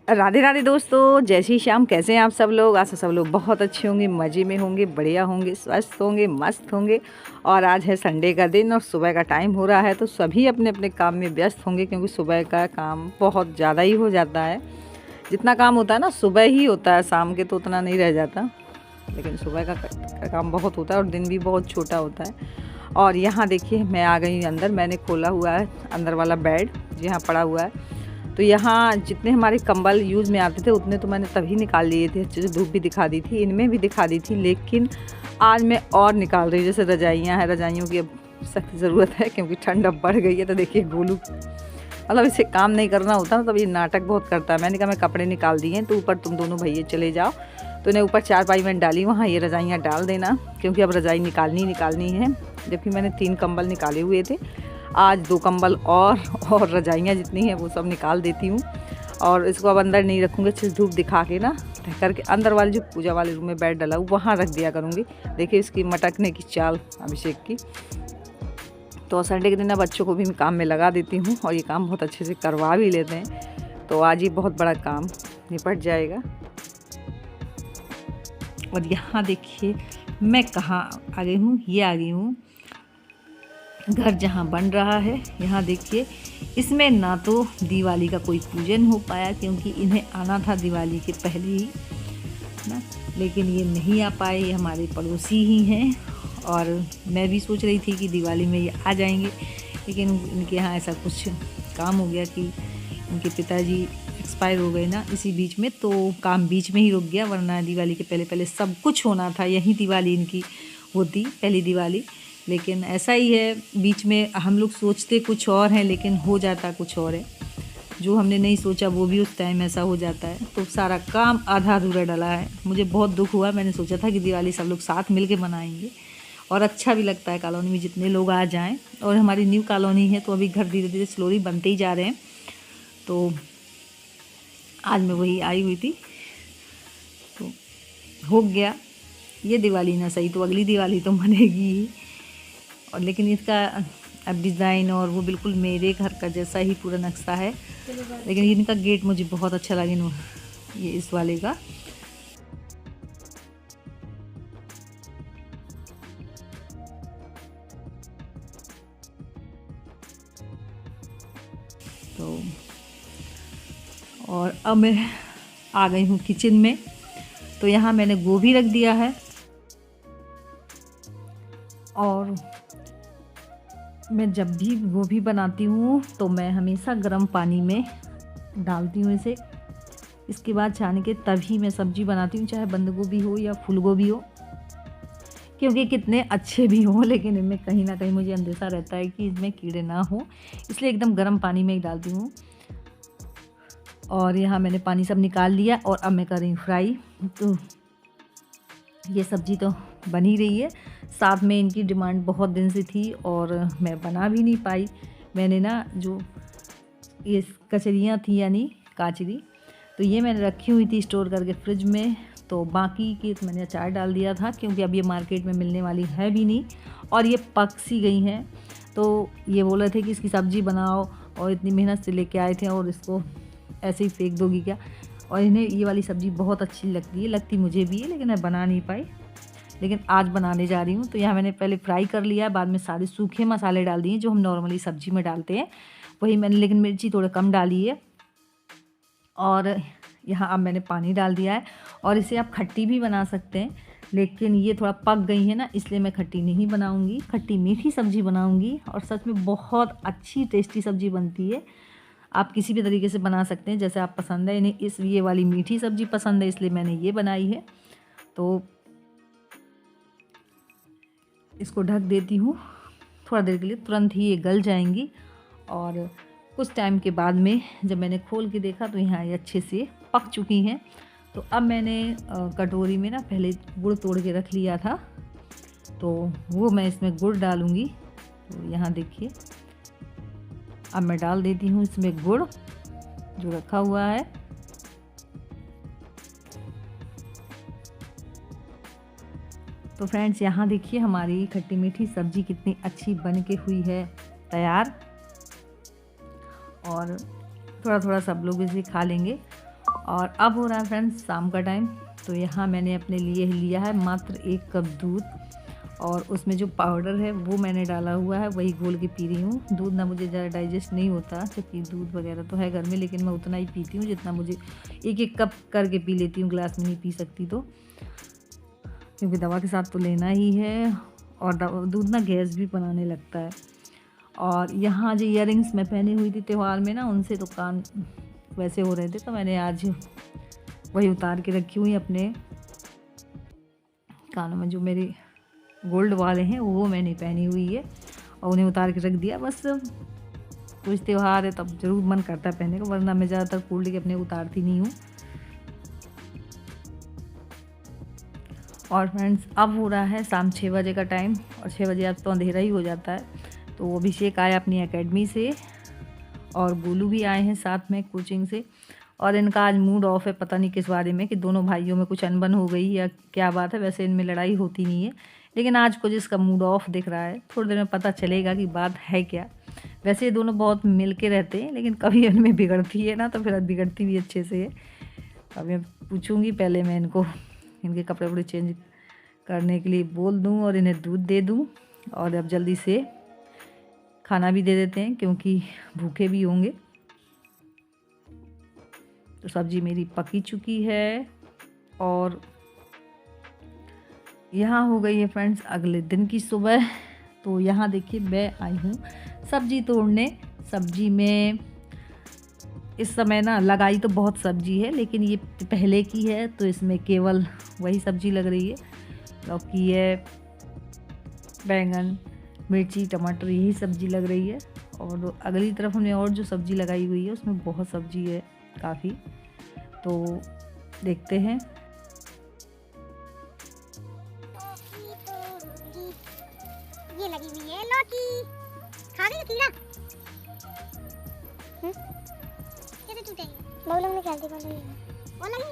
राधे राधे दोस्तों, जय श्री श्याम। कैसे हैं आप सब लोग? आशा सब लोग बहुत अच्छे होंगे, मज़े में होंगे, बढ़िया होंगे, स्वस्थ होंगे, मस्त होंगे। और आज है संडे का दिन और सुबह का टाइम हो रहा है, तो सभी अपने अपने काम में व्यस्त होंगे क्योंकि सुबह का काम बहुत ज़्यादा ही हो जाता है। जितना काम होता है ना सुबह ही होता है, शाम के तो उतना नहीं रह जाता, लेकिन सुबह का काम बहुत होता है और दिन भी बहुत छोटा होता है। और यहाँ देखिए मैं आ गई अंदर, मैंने खोला हुआ है अंदर वाला बेड जहाँ पड़ा हुआ है। तो यहाँ जितने हमारे कंबल यूज़ में आते थे उतने तो मैंने तभी निकाल लिए थे, अच्छे से धूप भी दिखा दी थी, इनमें भी दिखा दी थी, लेकिन आज मैं और निकाल रही हूँ। जैसे रजाइयाँ हैं, रजाइयों की अब सख्त ज़रूरत है क्योंकि ठंड अब बढ़ गई है। तो देखिए गोलू मतलब इसे काम नहीं करना होता ना, तब ये नाटक बहुत करता है। मैंने कहा मैं कपड़े निकाल दिए तो ऊपर तुम दोनों भैया चले जाओ, तो इन्हें ऊपर चारपाई में डाली, वहाँ ये रजाइयाँ डाल देना क्योंकि अब रजाई निकालनी है। जबकि मैंने 3 कंबल निकाले हुए थे, आज 2 कंबल और रजाइयाँ जितनी हैं वो सब निकाल देती हूँ। और इसको अब अंदर नहीं रखूँगी, अच्छे से धूप दिखा के ना ढक करके अंदर वाले जो पूजा वाले रूम में बेड डला वहाँ रख दिया करूँगी। देखिए इसकी मटकने की चाल अभिषेक की। तो संडे के दिन अब बच्चों को भी मैं काम में लगा देती हूँ और ये काम बहुत अच्छे से करवा भी लेते हैं, तो आज ही बहुत बड़ा काम निपट जाएगा। और यहाँ देखिए मैं कहाँ आ गई हूँ, ये आ गई हूँ घर जहाँ बन रहा है। यहाँ देखिए इसमें ना तो दिवाली का कोई पूजन हो पाया क्योंकि इन्हें आना था दिवाली के पहले ही ना, लेकिन ये नहीं आ पाए। ये हमारे पड़ोसी ही हैं और मैं भी सोच रही थी कि दिवाली में ये आ जाएंगे, लेकिन इनके यहाँ ऐसा कुछ काम हो गया कि इनके पिताजी एक्सपायर हो गए ना इसी बीच में, तो काम बीच में ही रुक गया। वरना दिवाली के पहले सब कुछ होना था, यही दिवाली इनकी होती पहली दिवाली। लेकिन ऐसा ही है, बीच में हम लोग सोचते कुछ और हैं लेकिन हो जाता कुछ और है। जो हमने नहीं सोचा वो भी उस टाइम ऐसा हो जाता है, तो सारा काम आधा अधूरा डला है। मुझे बहुत दुख हुआ, मैंने सोचा था कि दिवाली सब लोग साथ मिल के मनाएंगे और अच्छा भी लगता है कॉलोनी में जितने लोग आ जाएं। और हमारी न्यू कॉलोनी है तो अभी घर धीरे धीरे स्लोली बनते ही जा रहे हैं। तो आज मैं वही आई हुई थी, तो हो गया। ये दिवाली ना सही तो अगली दिवाली तो मनेगी ही। और लेकिन इसका अब डिज़ाइन और वो बिल्कुल मेरे घर का जैसा ही पूरा नक्शा है, लेकिन इनका गेट मुझे बहुत अच्छा लगा, ये इस वाले का। तो और अब मैं आ गई हूँ किचन में, तो यहाँ मैंने गोभी रख दिया है और मैं जब भी गोभी बनाती हूँ तो मैं हमेशा गर्म पानी में डालती हूँ इसे। इसके बाद छान के तभी मैं सब्ज़ी बनाती हूँ, चाहे बंद गोभी हो या फूल गोभी हो, क्योंकि कितने अच्छे भी हों लेकिन इनमें कहीं ना कहीं मुझे अंदेशा रहता है कि इसमें कीड़े ना हो, इसलिए एकदम गर्म पानी में ही डालती हूँ। और यहाँ मैंने पानी सब निकाल लिया और अब मैं कर रही हूँ फ्राई। तो ये सब्ज़ी तो बन ही रही है, साथ में इनकी डिमांड बहुत दिन से थी और मैं बना भी नहीं पाई। मैंने ना जो ये कचरियाँ थी यानी काचरी, तो ये मैंने रखी हुई थी स्टोर करके फ्रिज में। तो बाकी की तो मैंने अचार डाल दिया था क्योंकि अब ये मार्केट में मिलने वाली है भी नहीं और ये पक सी गई हैं। तो ये बोल रहे थे कि इसकी सब्ज़ी बनाओ और इतनी मेहनत से लेके आए थे और इसको ऐसे ही फेंक दोगी क्या। और इन्हें ये वाली सब्ज़ी बहुत अच्छी लगती है, लगती मुझे भी है, लेकिन मैं बना नहीं पाई, लेकिन आज बनाने जा रही हूँ। तो यहाँ मैंने पहले फ्राई कर लिया, बाद में सारे सूखे मसाले डाल दिए जो हम नॉर्मली सब्ज़ी में डालते हैं वही मैंने, लेकिन मिर्ची थोड़ा कम डाली है। और यहाँ अब मैंने पानी डाल दिया है और इसे आप खट्टी भी बना सकते हैं, लेकिन ये थोड़ा पक गई है ना, इसलिए मैं खट्टी नहीं बनाऊँगी, खट्टी मीठी सब्ज़ी बनाऊँगी। और सच में बहुत अच्छी टेस्टी सब्ज़ी बनती है। आप किसी भी तरीके से बना सकते हैं जैसे आप पसंद है। इन्हें ये वाली मीठी सब्ज़ी पसंद है इसलिए मैंने ये बनाई है। तो इसको ढक देती हूँ थोड़ा देर के लिए, तुरंत ही ये गल जाएंगी। और कुछ टाइम के बाद में जब मैंने खोल के देखा तो यहाँ ये अच्छे से पक चुकी हैं। तो अब मैंने कटोरी में ना पहले गुड़ तोड़ के रख लिया था, तो वो मैं इसमें गुड़ डालूँगी। तो यहाँ देखिए अब मैं डाल देती हूँ इसमें गुड़ जो रखा हुआ है। तो फ्रेंड्स यहाँ देखिए हमारी खट्टी मीठी सब्ज़ी कितनी अच्छी बन के हुई है तैयार। और थोड़ा थोड़ा सब लोग इसे खा लेंगे और अब हो रहा है फ्रेंड्स शाम का टाइम। तो यहाँ मैंने अपने लिए लिया है मात्र 1 कप दूध, और उसमें जो पाउडर है वो मैंने डाला हुआ है, वही घोल के पी रही हूँ। दूध ना मुझे ज़्यादा डाइजेस्ट नहीं होता, क्योंकि दूध वगैरह तो है घर में, लेकिन मैं उतना ही पीती हूँ जितना मुझे 1-1 कप करके पी लेती हूँ, गिलास में नहीं पी सकती तो, क्योंकि दवा के साथ तो लेना ही है। और दूध ना गैस भी बनाने लगता है। और यहाँ जो इयररिंग्स मैं पहनी हुई थी त्यौहार में ना, उनसे तो कान वैसे हो रहे थे, तो मैंने आज वही उतार के रखी हुई अपने कानों में। जो मेरे गोल्ड वाले हैं वो मैंने पहनी हुई है और उन्हें उतार के रख दिया। बस कुछ त्यौहार है तब जरूर मन करता है पहनने को, वरना मैं ज़्यादातर गोल्ड के अपने उतारती नहीं हूँ। और फ्रेंड्स अब हो रहा है शाम 6 बजे का टाइम, और 6 बजे अब तो अंधेरा ही हो जाता है। तो अभिषेक आया अपनी एकेडमी से, और गोलू भी आए हैं साथ में कोचिंग से। और इनका आज मूड ऑफ है, पता नहीं किस बारे में, कि दोनों भाइयों में कुछ अनबन हो गई या क्या बात है। वैसे इनमें लड़ाई होती नहीं है, लेकिन आज कुछ इसका मूड ऑफ दिख रहा है। थोड़ी देर में पता चलेगा कि बात है क्या। वैसे ये दोनों बहुत मिल के रहते हैं, लेकिन कभी इनमें बिगड़ती है ना, तो फिर बिगड़ती भी अच्छे से है। अब मैं पूछूँगी, पहले मैं इनको इनके कपड़े वपड़े चेंज करने के लिए बोल दूँ और इन्हें दूध दे दूँ, और अब जल्दी से खाना भी दे देते हैं, क्योंकि भूखे भी होंगे। तो सब्ज़ी मेरी पकी चुकी है, और यहाँ हो गई है फ्रेंड्स अगले दिन की सुबह। तो यहाँ देखिए मैं आई हूँ सब्ज़ी तोड़ने। सब्ज़ी में इस समय ना लगाई तो बहुत सब्ज़ी है, लेकिन ये पहले की है, तो इसमें केवल वही सब्ज़ी लग रही है। लौकी है, बैंगन, मिर्ची, टमाटर, यही सब्ज़ी लग रही है। और अगली तरफ हमने और जो सब्ज़ी लगाई हुई है उसमें बहुत सब्ज़ी है काफ़ी। तो देखते हैं। ये लगी हुई है लौकी, खा रही है कीड़ा। कैसे टूटेगी? बहुत लोग ने खेल दी बोल और लगी।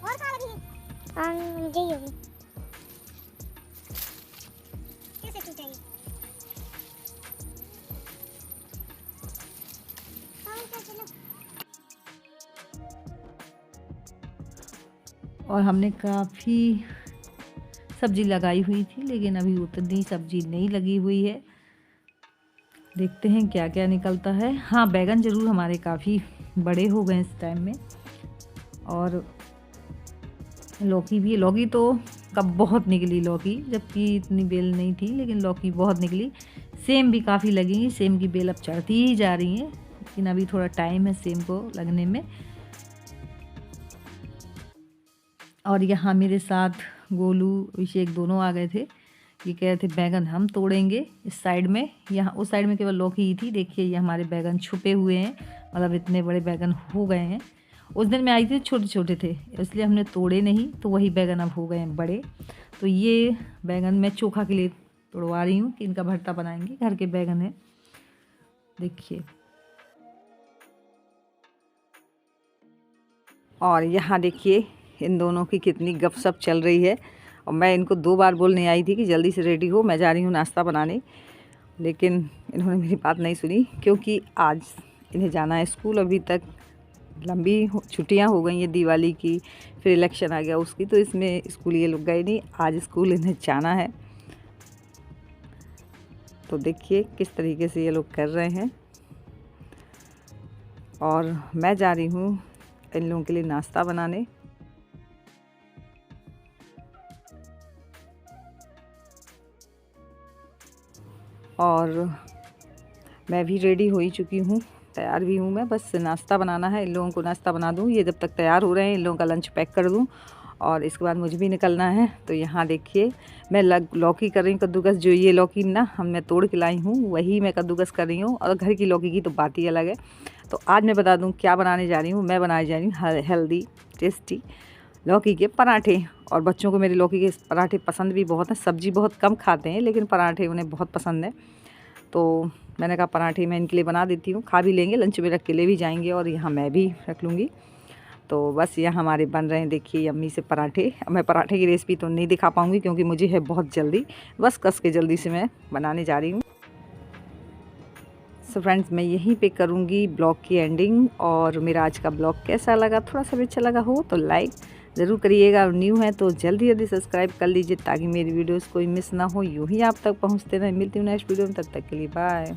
और कहाँ लगी है? मुझे ही होगी। कैसे टूटेगी? और हमने काफ़ी सब्ज़ी लगाई हुई थी, लेकिन अभी उतनी सब्ज़ी नहीं लगी हुई है। देखते हैं क्या क्या निकलता है। हाँ, बैगन ज़रूर हमारे काफ़ी बड़े हो गए इस टाइम में। और लौकी भी, लौकी तो कब बहुत निकली लौकी, जबकि इतनी बेल नहीं थी, लेकिन लौकी बहुत निकली। सेम भी काफ़ी लगेंगी, सेम की बेल अब चढ़ती ही जा रही हैं, लेकिन अभी थोड़ा टाइम है सेम को लगने में। और यहाँ मेरे साथ गोलू, अभिषेक दोनों आ गए थे। ये कह रहे थे बैगन हम तोड़ेंगे इस साइड में। यहाँ उस साइड में केवल लौकी ही थी। देखिए ये हमारे बैगन छुपे हुए हैं, मतलब इतने बड़े बैगन हो गए हैं। उस दिन मैं आई थी छोटे छोटे थे, इसलिए हमने तोड़े नहीं, तो वही बैगन अब हो गए हैं बड़े। तो ये बैगन मैं चोखा के लिए तोड़वा रही हूँ कि इनका भरता बनाएंगे। घर के बैगन है, देखिए। और यहाँ देखिए इन दोनों की कितनी गपशप चल रही है। और मैं इनको 2 बार बोलने आई थी कि जल्दी से रेडी हो, मैं जा रही हूँ नाश्ता बनाने, लेकिन इन्होंने मेरी बात नहीं सुनी, क्योंकि आज इन्हें जाना है स्कूल। अभी तक लंबी छुट्टियां हो गई हैं दिवाली की, फिर इलेक्शन आ गया उसकी, तो इसमें स्कूल ये लोग गए नहीं। आज स्कूल इन्हें जाना है। तो देखिए किस तरीके से ये लोग कर रहे हैं। और मैं जा रही हूँ इन लोगों के लिए नाश्ता बनाने। और मैं भी रेडी हो ही चुकी हूँ, तैयार भी हूँ मैं। बस नाश्ता बनाना है, इन लोगों को नाश्ता बना दूँ, ये जब तक तैयार हो रहे हैं इन लोगों का लंच पैक कर दूँ, और इसके बाद मुझे भी निकलना है। तो यहाँ देखिए मैं लौकी कर रही हूँ कद्दूकस। जो ये लौकी ना मैं तोड़ के लाई हूँ, वही मैं कद्दूकस कर रही हूँ। और घर की लौकी की तो बात ही अलग है। तो आज मैं बता दूँ क्या बनाने जा रही हूँ। मैं बनाने जा रही हूँ हेल्दी टेस्टी लौकी के पराठे। और बच्चों को मेरे लौकी के पराठे पसंद भी बहुत हैं। सब्ज़ी बहुत कम खाते हैं, लेकिन पराठे उन्हें बहुत पसंद है। तो मैंने कहा पराठे मैं इनके लिए बना देती हूँ, खा भी लेंगे, लंच में रख के ले भी जाएंगे, और यहाँ मैं भी रख लूँगी। तो बस यहाँ हमारे बन रहे हैं, देखिए यम्मी से पराठे। मैं पराठे की रेसिपी तो नहीं दिखा पाऊँगी, क्योंकि मुझे है बहुत जल्दी, बस कस के जल्दी से मैं बनाने जा रही हूँ। सो फ्रेंड्स, मैं यहीं पे करूँगी ब्लॉग की एंडिंग। और मेरा आज का ब्लॉग कैसा लगा, थोड़ा सा भी अच्छा लगा हो तो लाइक ज़रूर करिएगा, और न्यू है तो जल्दी जल्दी सब्सक्राइब कर लीजिए ताकि मेरी वीडियोस कोई मिस ना हो, यूँ ही आप तक पहुँचते रहे। मिलती हूँ नेक्स्ट वीडियो में, तब तक के लिए बाय।